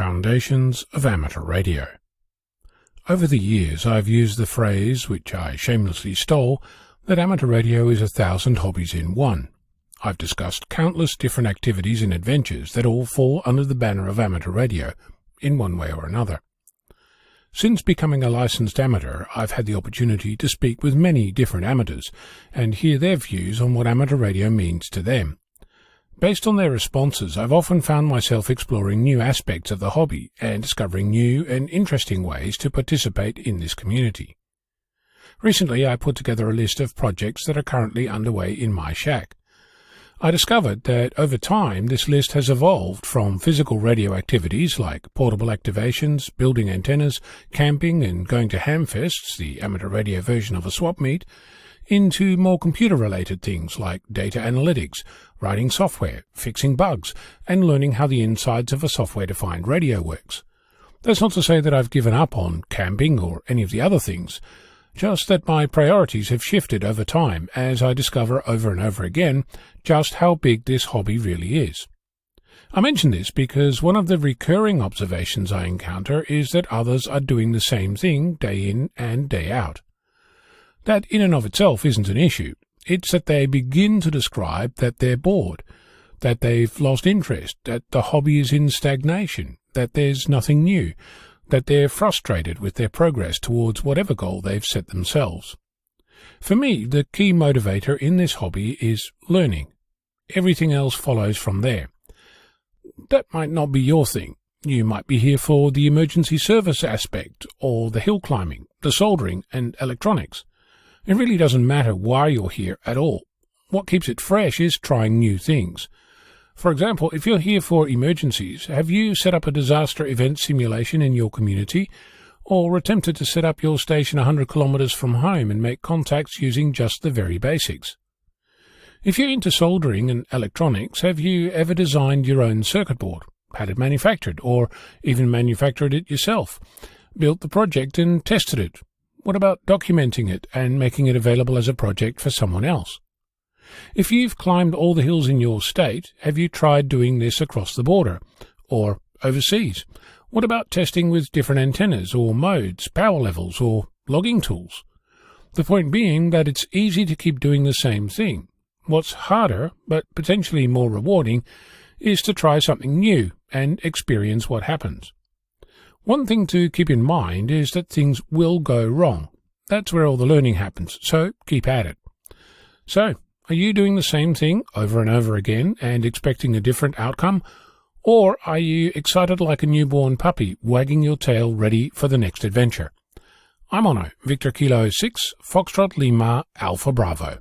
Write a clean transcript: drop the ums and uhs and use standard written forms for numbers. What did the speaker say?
Foundations of Amateur Radio. Over the years I've used the phrase, which I shamelessly stole, that amateur radio is 1,000 hobbies in one. I've discussed countless different activities and adventures that all fall under the banner of amateur radio, in one way or another. Since becoming a licensed amateur, I've had the opportunity to speak with many different amateurs and hear their views on what amateur radio means to them. Based on their responses, I've often found myself exploring new aspects of the hobby and discovering new and interesting ways to participate in this community. Recently, I put together a list of projects that are currently underway in my shack. I discovered that over time this list has evolved from physical radio activities like portable activations, building antennas, camping and going to HAMfests, the amateur radio version of a swap meet, into more computer-related things like data analytics, writing software, fixing bugs, and learning how the insides of a software-defined radio works. That's not to say that I've given up on camping or any of the other things, just that my priorities have shifted over time as I discover over and over again just how big this hobby really is. I mention this because one of the recurring observations I encounter is that others are doing the same thing day in and day out. That in and of itself isn't an issue. It's that they begin to describe that they're bored, that they've lost interest, that the hobby is in stagnation, that there's nothing new, that they're frustrated with their progress towards whatever goal they've set themselves. For me, the key motivator in this hobby is learning. Everything else follows from there. That might not be your thing. You might be here for the emergency service aspect, or the hill climbing, the soldering, and electronics. It really doesn't matter why you're here at all. What keeps it fresh is trying new things. For example, if you're here for emergencies, have you set up a disaster event simulation in your community, or attempted to set up your station 100 kilometers from home and make contacts using just the very basics? If you're into soldering and electronics, have you ever designed your own circuit board, had it manufactured, or even manufactured it yourself, built the project and tested it? What about documenting it and making it available as a project for someone else? If you've climbed all the hills in your state, have you tried doing this across the border or overseas? What about testing with different antennas or modes, power levels or logging tools? The point being that it's easy to keep doing the same thing. What's harder, but potentially more rewarding, is to try something new and experience what happens. One thing to keep in mind is that things will go wrong. That's where all the learning happens, so keep at it. So, are you doing the same thing over and over again and expecting a different outcome? Or are you excited like a newborn puppy, wagging your tail ready for the next adventure? I'm Ono, Victor Kilo 6, Foxtrot Lima, Alpha Bravo.